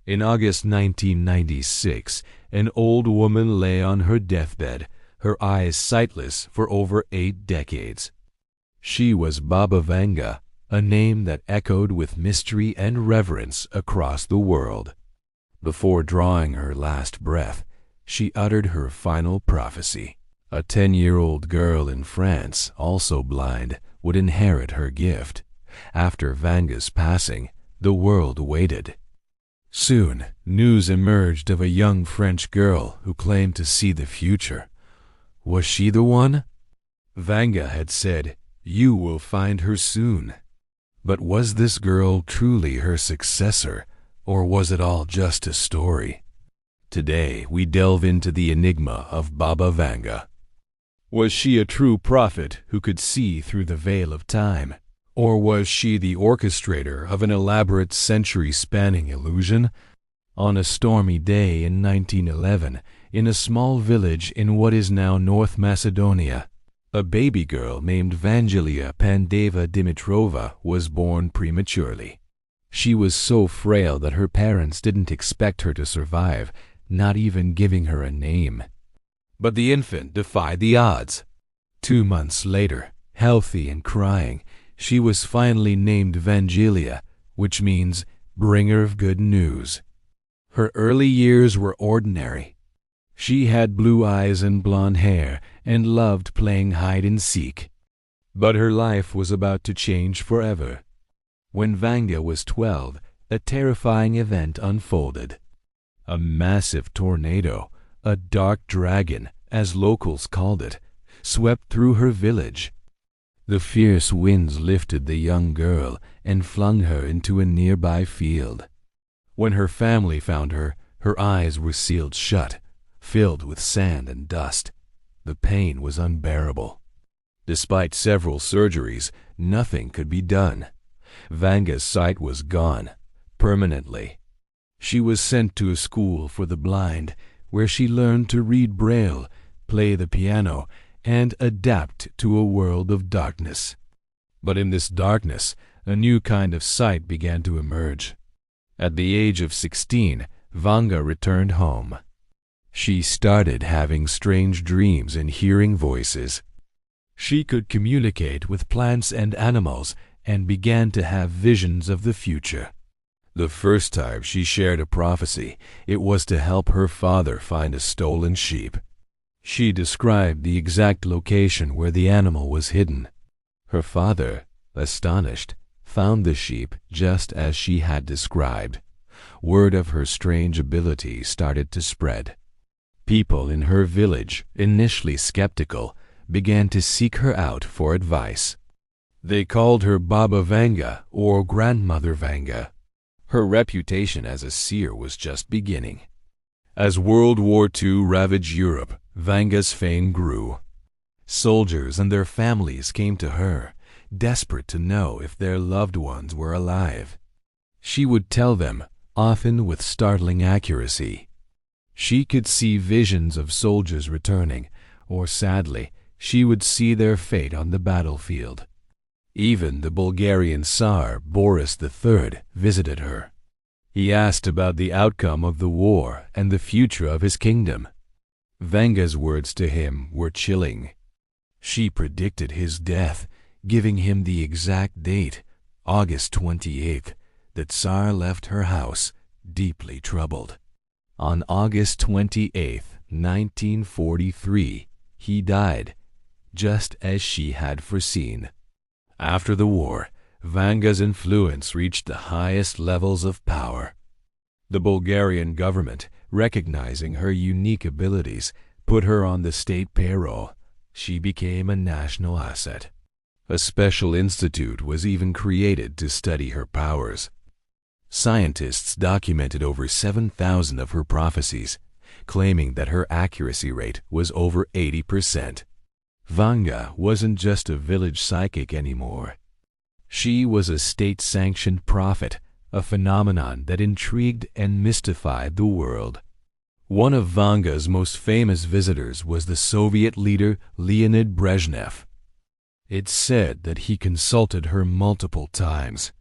In August 1996, an old woman lay on her deathbed, her eyes sightless for over 8 decades. She was Babavanga, a name that echoed with mystery and reverence across the world. Before drawing her last breath, she uttered her final prophecy. A 10-year-old girl in France, also blind, would inherit her gift. After Vanga's passing, the world waited. Soon, news emerged of a young French girl who claimed to see the future. Was she the one? Vanga had said, "You will find her soon." But was this girl truly her successor, or was it all just a story? Today, we delve into the enigma of Babavanga. Was she a true prophet who could see through the veil of time? Or was she the orchestrator of an elaborate century-spanning illusion? On a stormy day in 1911, in a small village in what is now North Macedonia, a baby girl named Vangelia Pandeva Dimitrova was born prematurely. She was so frail that her parents didn't expect her to survive, not even giving her a name. But the infant defied the odds. 2 months later, healthy and crying, she was finally named Vangelia, which means bringer of good news. Her early years were ordinary. She had blue eyes and blonde hair and loved playing hide-and-seek. But her life was about to change forever. When Vanga was 12, a terrifying event unfolded. A massive tornado, a dark dragon, as locals called it, swept through her village. The fierce winds lifted the young girl and flung her into a nearby field. When her family found her, her eyes were sealed shut, filled with sand and dust. The pain was unbearable. Despite several surgeries, nothing could be done. Vanga's sight was gone, permanently. She was sent to a school for the blind, where she learned to read Braille, play the piano, and adapt to a world of darkness. But in this darkness, a new kind of sight began to emerge. At the age of 16, Vanga returned home. She started having strange dreams and hearing voices. She could communicate with plants and animals and began to have visions of the future. The first time she shared a prophecy, it was to help her father find a stolen sheep. She described the exact location where the animal was hidden. Her father, astonished, found the sheep just as she had described. Word of her strange ability started to spread. People in her village, initially skeptical, began to seek her out for advice. They called her Baba Vanga or Grandmother Vanga. Her reputation as a seer was just beginning. As World War II ravaged Europe, Vanga's fame grew. Soldiers and their families came to her, desperate to know if their loved ones were alive. She would tell them, often with startling accuracy. She could see visions of soldiers returning, or sadly, she would see their fate on the battlefield. Even the Bulgarian Tsar, Boris III, visited her. He asked about the outcome of the war and the future of his kingdom. Vanga's words to him were chilling. She predicted his death, giving him the exact date, August 28th. The Tsar left her house, deeply troubled. On August 28th, 1943, he died, just as she had foreseen. After the war, Vanga's influence reached the highest levels of power. The Bulgarian government, recognizing her unique abilities, put her on the state payroll. She became a national asset. A special institute was even created to study her powers. Scientists documented over 7,000 of her prophecies, claiming that her accuracy rate was over 80%. Vanga wasn't just a village psychic anymore. She was a state-sanctioned prophet, a phenomenon that intrigued and mystified the world. One of Vanga's most famous visitors was the Soviet leader Leonid Brezhnev. It's said that he consulted her multiple times.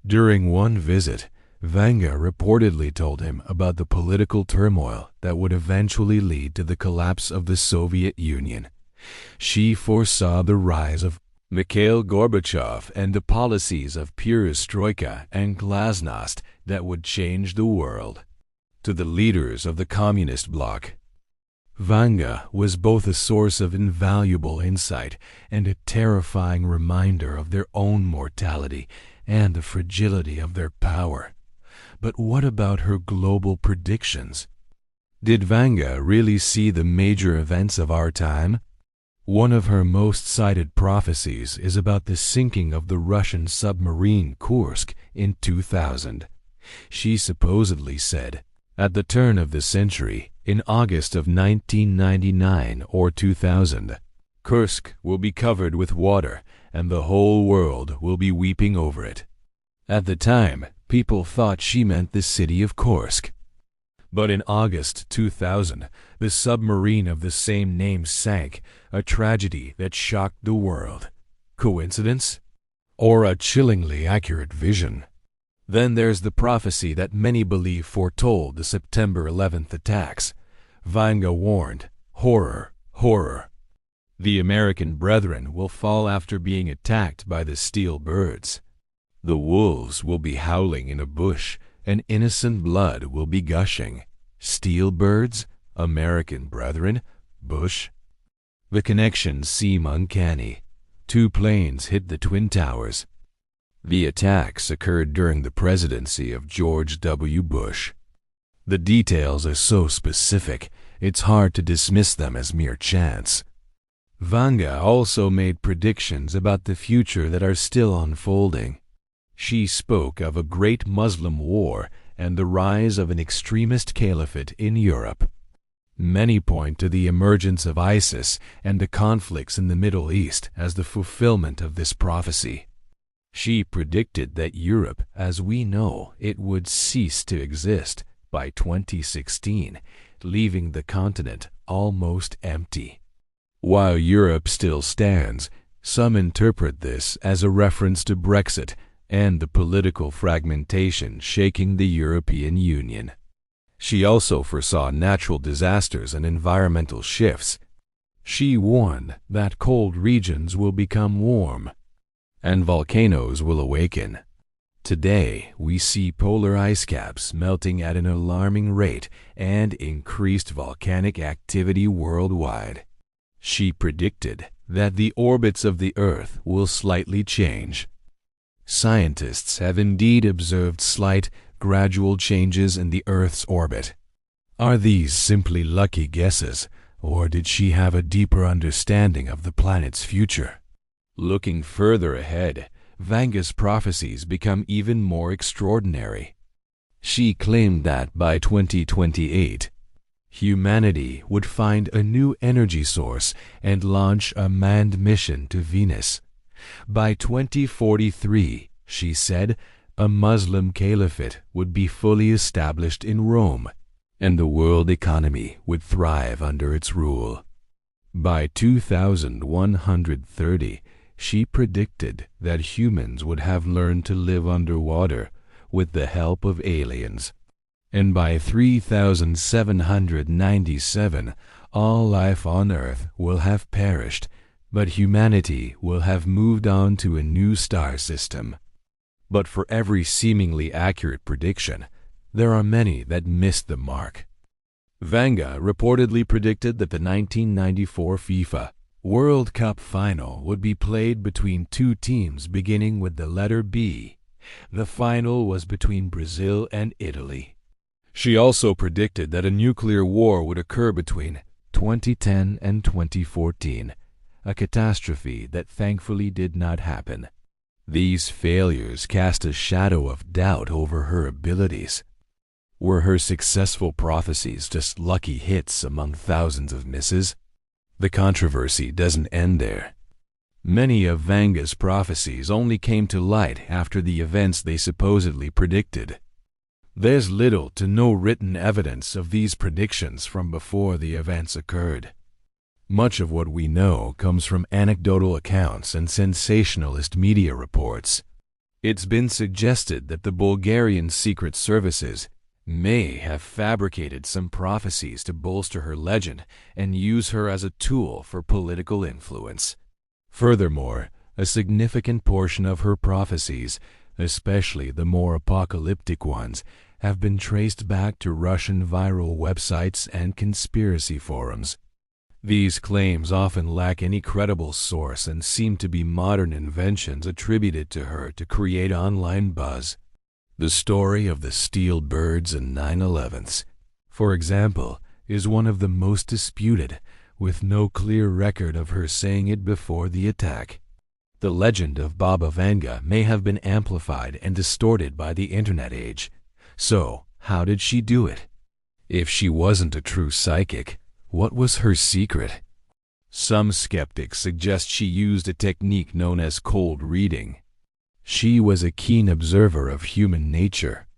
During one visit, Vanga reportedly told him about the political turmoil that would eventually lead to the collapse of the Soviet Union. She foresaw the rise of Mikhail Gorbachev and the policies of perestroika and glasnost that would change the world. To the leaders of the communist bloc, Vanga was both a source of invaluable insight and a terrifying reminder of their own mortality and the fragility of their power. But what about her global predictions? Did Vanga really see the major events of our time? One of her most cited prophecies is about the sinking of the Russian submarine Kursk in 2000. She supposedly said, at the turn of the century, in August of 1999 or 2000, Kursk will be covered with water and the whole world will be weeping over it. At the time, people thought she meant the city of Kursk. But in August 2000, the submarine of the same name sank, a tragedy that shocked the world. Coincidence? Or a chillingly accurate vision? Then there's the prophecy that many believe foretold the September 11th attacks. Vanga warned, horror, horror. The American brethren will fall after being attacked by the steel birds. The wolves will be howling in a bush, and innocent blood will be gushing. Steel birds, American brethren, bush. The connections seem uncanny. Two planes hit the Twin Towers. The attacks occurred during the presidency of George W. Bush. The details are so specific, it's hard to dismiss them as mere chance. Vanga also made predictions about the future that are still unfolding. She spoke of a great Muslim war and the rise of an extremist caliphate in Europe. Many point to the emergence of ISIS and the conflicts in the Middle East as the fulfillment of this prophecy. She predicted that Europe, as we know it, would cease to exist by 2016, leaving the continent almost empty. While Europe still stands, some interpret this as a reference to Brexit and the political fragmentation shaking the European Union. She also foresaw natural disasters and environmental shifts. She warned that cold regions will become warm and volcanoes will awaken. Today, we see polar ice caps melting at an alarming rate and increased volcanic activity worldwide. She predicted that the orbits of the Earth will slightly change. Scientists have indeed observed slight, gradual changes in the Earth's orbit. Are these simply lucky guesses, or did she have a deeper understanding of the planet's future? Looking further ahead, Vanga's prophecies become even more extraordinary. She claimed that by 2028, humanity would find a new energy source and launch a manned mission to Venus. By 2043, she said, a Muslim caliphate would be fully established in Rome, and the world economy would thrive under its rule. By 2130, she predicted that humans would have learned to live underwater with the help of aliens. And by 3797, all life on Earth will have perished, but humanity will have moved on to a new star system. But for every seemingly accurate prediction, there are many that missed the mark. Vanga reportedly predicted that the 1994 FIFA World Cup final would be played between two teams beginning with the letter B. The final was between Brazil and Italy. She also predicted that a nuclear war would occur between 2010 and 2014, a catastrophe that thankfully did not happen. These failures cast a shadow of doubt over her abilities. Were her successful prophecies just lucky hits among thousands of misses? The controversy doesn't end there. Many of Vanga's prophecies only came to light after the events they supposedly predicted. There's little to no written evidence of these predictions from before the events occurred. Much of what we know comes from anecdotal accounts and sensationalist media reports. It's been suggested that the Bulgarian secret services may have fabricated some prophecies to bolster her legend and use her as a tool for political influence. Furthermore, a significant portion of her prophecies, especially the more apocalyptic ones, have been traced back to Russian viral websites and conspiracy forums. These claims often lack any credible source and seem to be modern inventions attributed to her to create online buzz. The story of the steel birds and 9/11s, for example, is one of the most disputed, with no clear record of her saying it before the attack. The legend of Babavanga may have been amplified and distorted by the internet age. So, how did she do it? If she wasn't a true psychic, what was her secret? Some skeptics suggest she used a technique known as cold reading. She was a keen observer of human nature.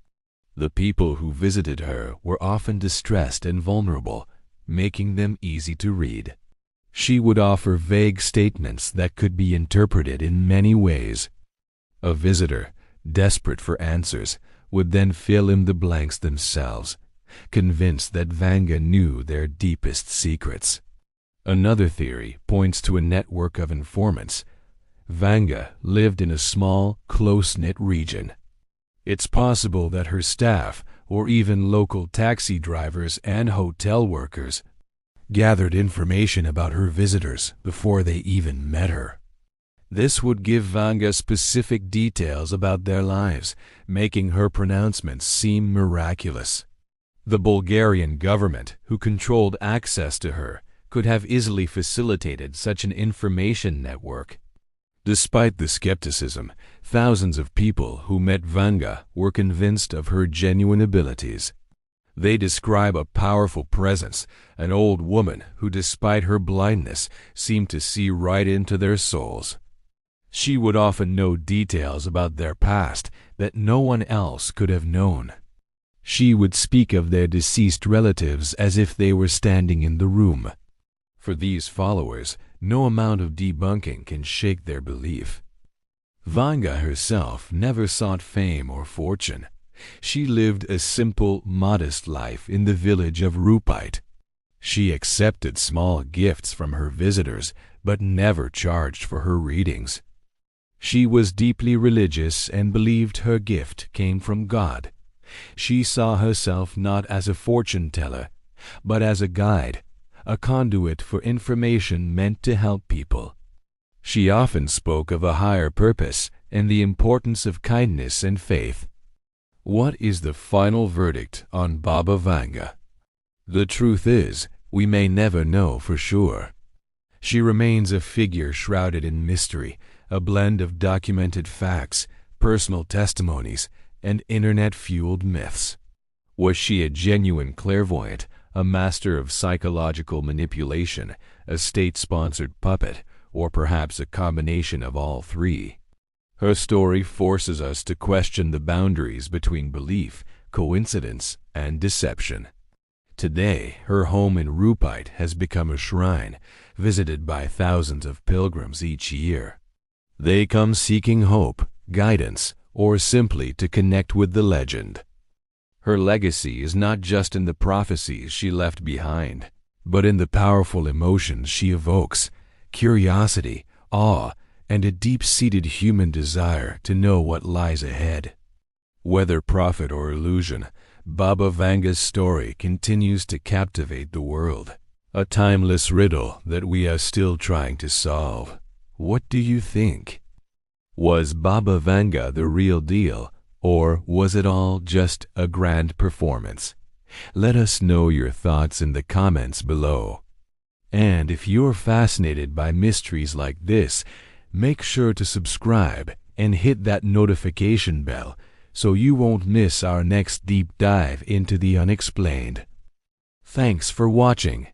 The people who visited her were often distressed and vulnerable, making them easy to read. She would offer vague statements that could be interpreted in many ways. A visitor, desperate for answers, would then fill in the blanks themselves, convinced that Vanga knew their deepest secrets. Another theory points to a network of informants. Vanga lived in a small, close-knit region. It's possible that her staff, or even local taxi drivers and hotel workers, gathered information about her visitors before they even met her. This would give Vanga specific details about their lives, making her pronouncements seem miraculous. The Bulgarian government, who controlled access to her, could have easily facilitated such an information network. Despite the skepticism, thousands of people who met Vanga were convinced of her genuine abilities. They describe a powerful presence, an old woman who, despite her blindness, seemed to see right into their souls. She would often know details about their past that no one else could have known. She would speak of their deceased relatives as if they were standing in the room. For these followers, no amount of debunking can shake their belief. Vanga herself never sought fame or fortune. She lived a simple, modest life in the village of Rupite. She accepted small gifts from her visitors, but never charged for her readings. She was deeply religious and believed her gift came from God. She saw herself not as a fortune teller, but as a guide, a conduit for information meant to help people. She often spoke of a higher purpose and the importance of kindness and faith. What is the final verdict on Babavanga? The truth is, we may never know for sure. She remains a figure shrouded in mystery, a blend of documented facts, personal testimonies, and internet-fueled myths. Was she a genuine clairvoyant, a master of psychological manipulation, a state-sponsored puppet, or perhaps a combination of all three? Her story forces us to question the boundaries between belief, coincidence, and deception. Today, her home in Rupite has become a shrine, visited by thousands of pilgrims each year. They come seeking hope, guidance, or simply to connect with the legend. Her legacy is not just in the prophecies she left behind, but in the powerful emotions she evokes: curiosity, awe, and a deep-seated human desire to know what lies ahead. Whether prophet or illusion, Babavanga's story continues to captivate the world, a timeless riddle that we are still trying to solve. What do you think? Was Babavanga the real deal, or was it all just a grand performance? Let us know your thoughts in the comments below. And if you're fascinated by mysteries like this, make sure to subscribe and hit that notification bell so you won't miss our next deep dive into the unexplained. Thanks for watching.